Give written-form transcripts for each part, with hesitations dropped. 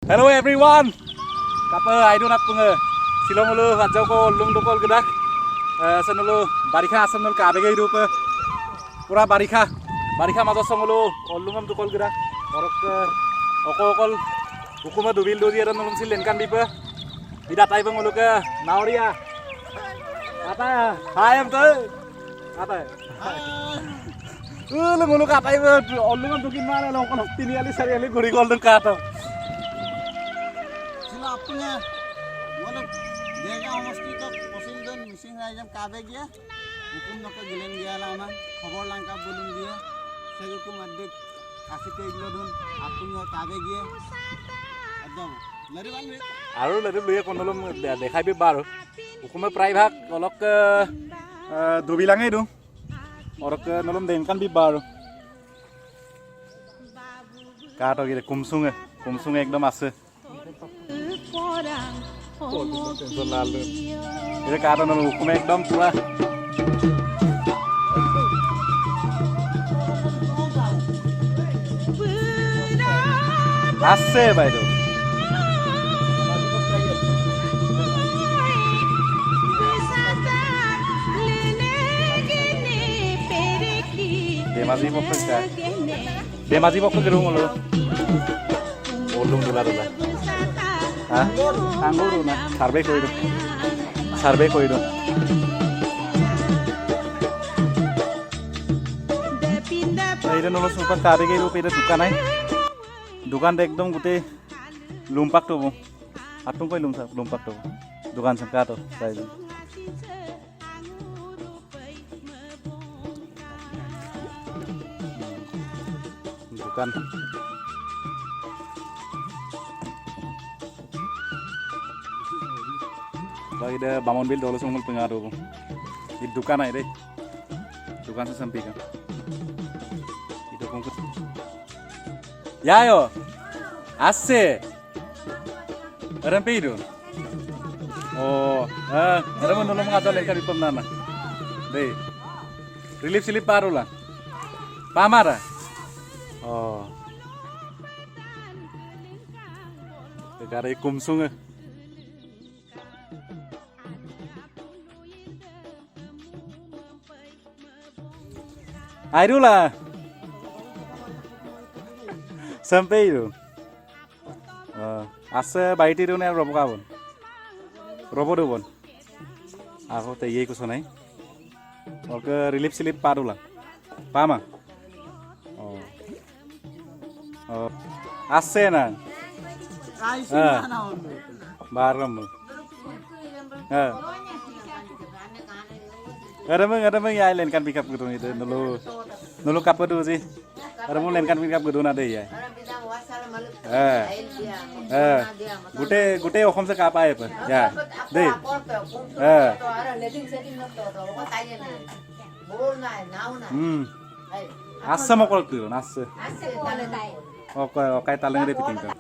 Hello everyone. Kape aidu nat punge. Silong ulu hajau ko lung dokol gedak. Senulu barikha asamnul kabe ge hidup. Pura barikha. Barikha majo songulu ollungam dokol gedak. Orok okol hukuma dubil dodi eran nulung silen kan bipe. Tidak tai bang ulu ke Nauria. Apa? Hai am tuh. Apa? Lu ngulu katai ollungam dokin mana lo okol tini ali sari ali guri gol dong kata. आपने मतलब देखा होमस्टी तो पसिल दन missing राय जब काबे गया हुकुम नका Ghislaine गया लामा खबर लंका बोलूं दिया सही हुकुम अध्यक काशी के इगलो धुन आपन काबे गया एकदम लरी बाल में आरो लरी लुए कोनलम देखाइ बे बारो हुकुमे प्राय भाग अलक दुबिलाङै दु अरक नलम देनकान बि बारो काटो गिरे कुमसुङे एकदम आसे ini karena nol hukum ekdom pula ase by itu Demazi pokok gerung lo ulung dolar Hah? Angguru na survey koi do Eira nolo super kabe ge rupe dukan ai dukan ekdom gute lumpak to atung koi lumpak to dukan sangka to sai dukan bagi deh bangun bil dulu sungguh pengaruh di dukan aja deh dukan sesempikan itu kungkus ya yo ase orang pidu oh orang mau nolong ngajar lengkap di pemnana deh relief silip baru lah pamara oh negara ikum sungai Ayo lah, sampai itu. Asa bayi itu nih robo kabun, robo dulu bon. Aku teh iya kusonai. Oke relief silip paru lah, pama. Oh, asa na. Baram. Ada meng ya lain kan pick up gitu itu nulu kapal dulu sih ada mau lain kan pick up gitu nade ya gute okom se kapa ya ya deh asa mau kol tuh asa oke taleng deh piting tuh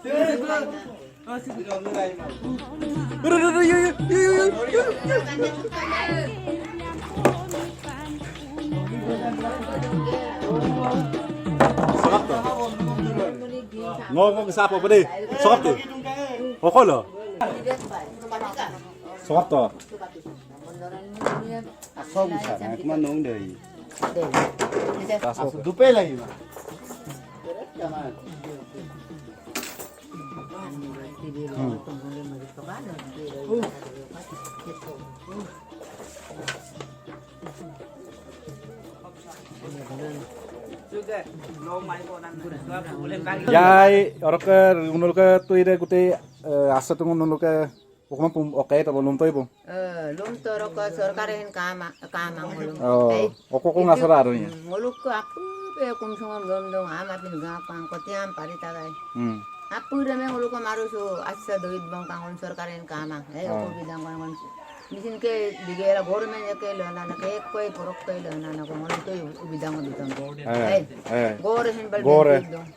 Sokap tuh, ngomong ke siapa deh? Sokap tuh, pokok lo. Sokap tuh. asal bisa nah cuma nong dari asal dupe lagi mah Yai, orang ke unul ke tuh ide gute asa tuh unul ke pokoknya pum oke tapi belum tuh ibu. Lum toro ke sorkarehin kama ngulung. Oh, kok nggak salah arunya. Nguluk ke aku pe kumsungan gondong ama pin gapang kotiam parita dai. Aku udah nguluk ke marusu asa doit bang kangon sorkarehin kama. Aku bidang kangon. Misin ke digera government ke lana na ke koi porok ke lana na ko nguluk to bidang bitan. Gore hin bal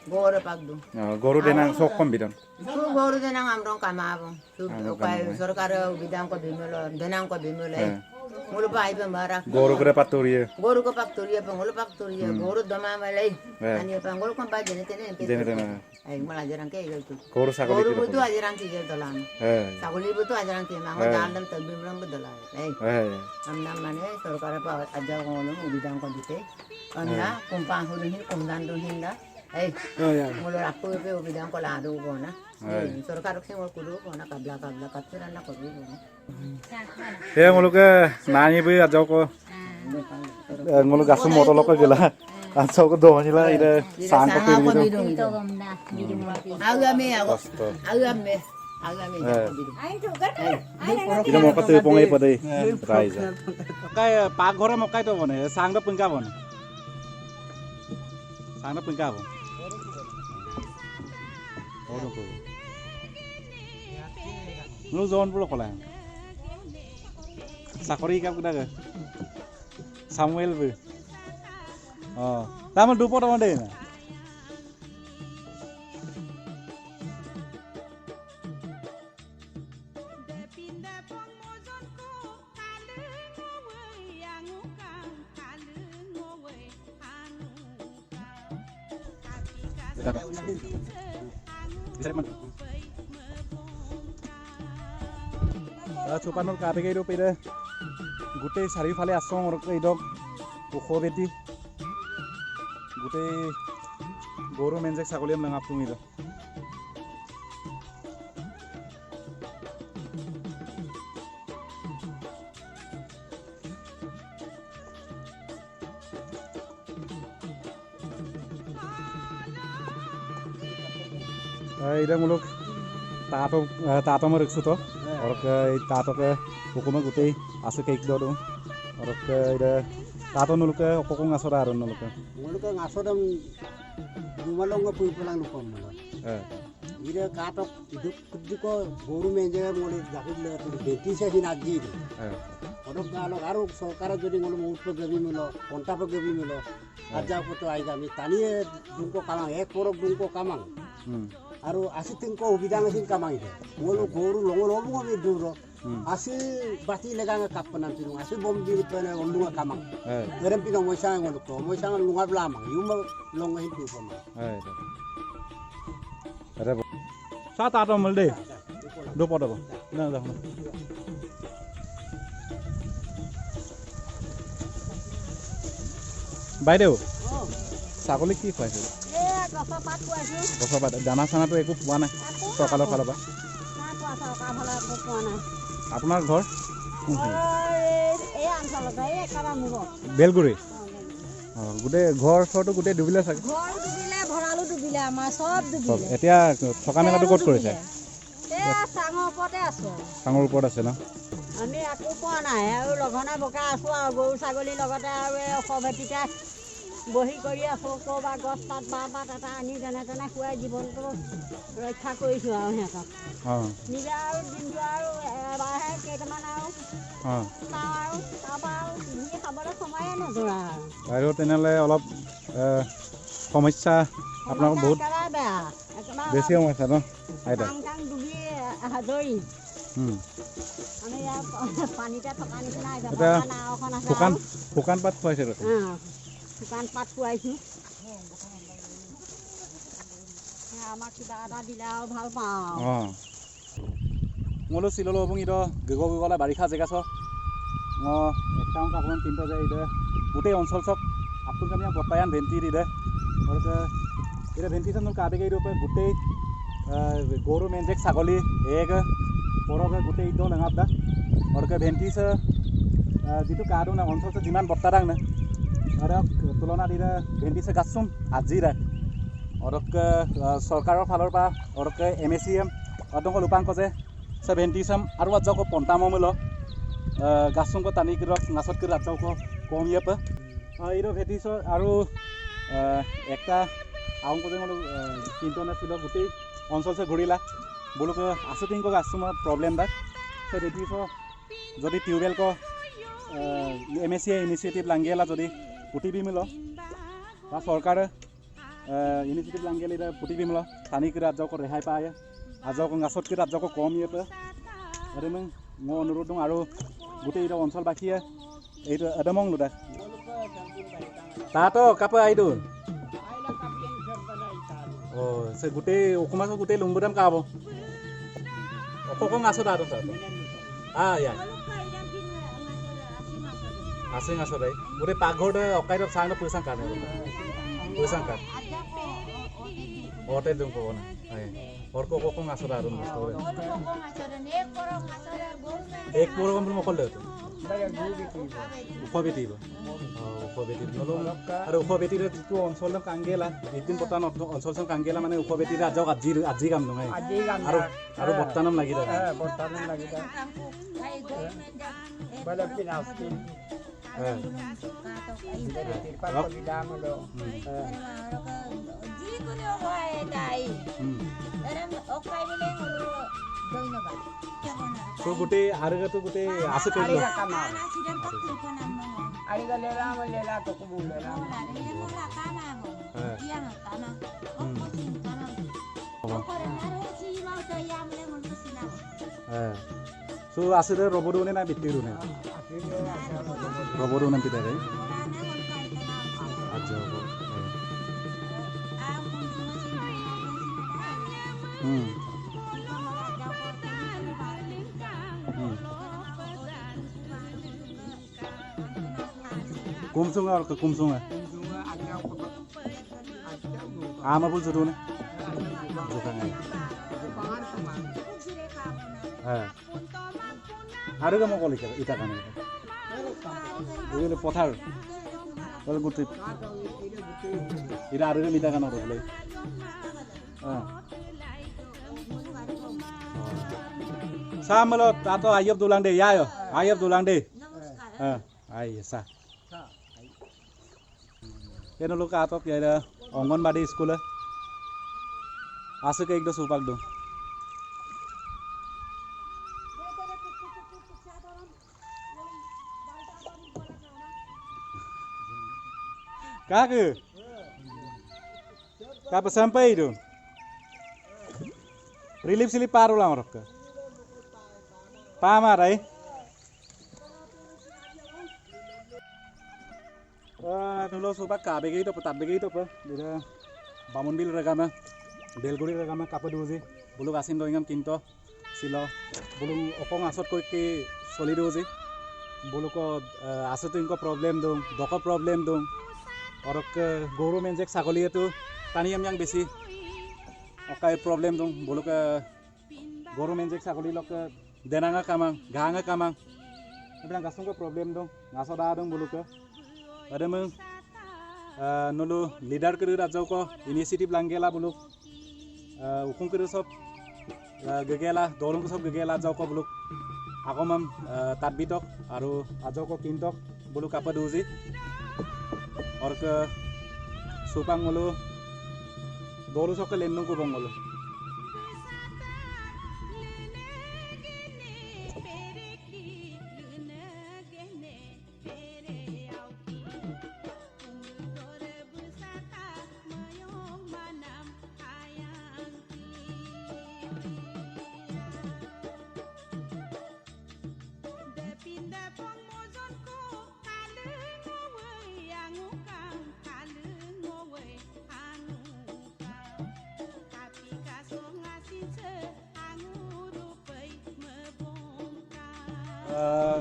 gore pagdo. Goro denang sokkom bidon. Su gore denang amrong kama abong. Su kai sorkar bidang ko bimelo denang ko bimelo. ngulu pa ipa marak Goro kere patoriye. goro ko faktoria pa ngulu faktoria goro dama malai Eh. ani pa ngulu kan pa jene tene Jene tene. ai mala jaran ke itu Goro sagoli goro kira. butu ajaran ki dolan Eh. sagoli butu ajaran ki mango dalam tabim ram dolan ai Eh. amna mane sarkar pa aja ngono ubidang ko dite amna kumpang hurin kumdan ruhin da ai Oh ya. ngulu rapu pe ubidang ko ladu ko na sarkar ke ngul kudu ko na kabla katran na ko ko na He ngoloke nani bi ajoko ngolok gasu motolok gela. Ajoko domanyila ide sang ko piri do. agame Asto. agame Ida mo katu pongai padai. Raisa. Kai paghore mokai to bone sang da pengka bone. Sang da pengka bone. Odo ko. Lu zon pulo kola. Sakori kap kuda ke. Samuel bu. Oh, tamu dupo to mande na. চুপানৰ কাবেগেইটো পেৰে গোটেই চাৰিওফালে আছোঁ এইদক ওখ বেটি গোটেই গৰু মেনজেক ছাগলীয়ে নাঙা পুঙিল এইটা মূলক তাঁতো মই ৰাখিছোঁ তো এই তাঁতকে অকণমান গোটেই আছে কেক দিওঁ এতিয়া তাঁতো নলোকে অকণ আছোঁ আৰু নলোকে ngulu ngasodam dumalong pulang lupa malah ide katok hidup ko guru menje ngulu jakut le beti se hin aji itu odok galok aru sarkar jodi ngulu mutpo gabi milo konta po gabi milo aja ko to aiga mi taniye dungko kamang ek porok dungko kamang aru asitin ko ubidang sin kamang ide ngulu guru longo longo mi duro asi bati legang kapanan tinu asi bom di pene ondunga kamang erem pino moisang ngulu ko moisang lungar blamang yuma longo hidu pama ada sa tato mulde do podo na da বাইদেউ ছাগলী কি খুৱাইছে গছৰ পাত দানা চানাটো একো পোৱা নাই চৰকাৰৰ ফালৰ পৰা আপোনাৰ ঘৰ বেলগুৰি অঁ গোটেই ঘৰ চৰটো গোটেই ডুবিলে চাগে এতিয়া থকা মেলাটো ক'ত কৰিছে চাঙৰ ওপৰত আছে ন আমি একো পোৱা নাই আৰু লঘনে বকা আছোঁ আৰু গৰু ছাগলীৰ লগতে আৰু এই অসভেটিতে বহি কৰি আছোঁ ক'ৰবা গছ পাত বাঁহ পাত এটা আনি যেনে তেনে খুৱাই জীৱনটো ৰক্ষা কৰিছোঁ আৰু সিহঁতক নিজে আৰু দিনটো আৰু এবাৰহে কেইটামান আৰু চাওঁ আৰু তাৰপৰা আৰু যি খাবলৈ সময়ে নজৰা আৰু তেনেহ'লে অলপ সমস্যা আপোনালোকৰ বহুত একেবাৰে বেয়া বেছি সমস্যা ন আইতা কাং ডুবি হাজৰি আমি ইয়াৰ পানীতে থকা নিচিনা এতিয়া নাওখন আছে শুকান পাত খুৱাইছে তাতে শুকান পাত খুৱাইছোঁ আমাক কিবা এটা দিলে আৰু ভাল পাওঁ অঁ মোলো চিললো এবং ইটো গগলে বাৰিষা জেগা ছ একটাও কাপড় কিনতে যায় ইদে গোটেই অঞ্চল সব আপুন কামিয়া বটায়ান ভেন্টি দিদে ওরকে এটা ভেন্টি সামনে কাবেগে ইরোপে গোটেই গরু মেনজেক ছাগলী এগ পরকে গোটেই ইটো লেঙাপ দা ওরকে ভেন্টি সে যিটো কাদো না অঞ্চল সে যিমান বট্টা দাং না আর তুলনা দিদে ভেন্টি সে গাছুম আজি রাখ ওরকে সরকারের ফালর পা ওরকে MACM অদঙ্গ লুপাঙ্ক যে সে ভেন্টি সাম আর আজকে পন্তামো মিল গাছুমको টানি কিরক নাচত কির আজকে কমিয়ে পে ইরো ভেটিস আর একটা আউঙ্কো যে কিন্তু নাছিল গোটেই অঞ্চল সে ঘুরিলা বলুক আছে তিনকো গাছুমার প্রবলেম দাক সে ভেটিস যদি টিউবवेल को MACA ইনিশিয়েটিভ লাঙ্গিয়েলা যদি পুটিবি মিল বা সরকার ইনিশিয়েটিভ লাঙ্গিয়েলা পুটিবি মিল টানি কির আজকে রেহাই পায় আজকে গাছত কির আজকে কমিয়ে পে আরে মই অনুরোধ দো আর গোটেই এটা অঞ্চলবাসীয়ে এইটো এদমং লোদা তাতো কাপে আইদো ও সে গোটেই অকমাছ গোটেই লুম্বুদাম কাব অকং আছো তাতো তাতো ইয়া asing asore ure paghode okai rok sang pusang kan ote dung ko na ai orko ko kong asora arun store ek poro kom mokol le to উপবেতি নলো আৰু উপবেতি তো অঞ্চল কাংগেলা এদিন বৰ্তমান অঞ্চল কাংগেলা মানে উপবেতি ৰাজক আজি কাম নহয় আৰু বৰ্তমান লাগি so গোটেই আৰু গোটেই আছে কই so asire robodone na bitirune robodone pitare aja kumsunga or kumsunga ama pun sudah nih hari kamu kali kita kan ini pothar kalau gutip ini hari kita kan orang boleh sama lo atau ayub tulang deh ya yo ayub tulang deh ayo sah Kena luka atau ya Ongonbadi school asuk ekdo supak do Kakak Kapa sampai itu Relief silip paru lah mereka Pamarai nulo supak kabe gitu petat begitu apa dia bangun bil regama belguri regama kape dozi bulu asin doingam kinto silo bulu opong asot koi ke soli dozi bulu ko asot inko problem dong doko problem dong orok goro menjek sagoli itu taniyam yang besi okai problem dong bulu ke goro menjek sagoli lok denanga kamang ganga kamang bilang gasung ko problem dong ngasoda dong bulu ke ada meng nulu leader kiri rajau ko inisiatif langgela buluk ukung kiri sob gegela dorong ko sob gegela rajau ko buluk aku mam tatbitok aru rajau ko kintok buluk apa dozi or ke supang mulu doru sok ke lendung ko bang mulu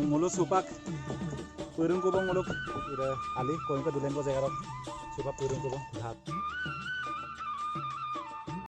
Muluk supak purung kubung muluk ida alih koin ke dulen ko jagarok supak purung kubung dhat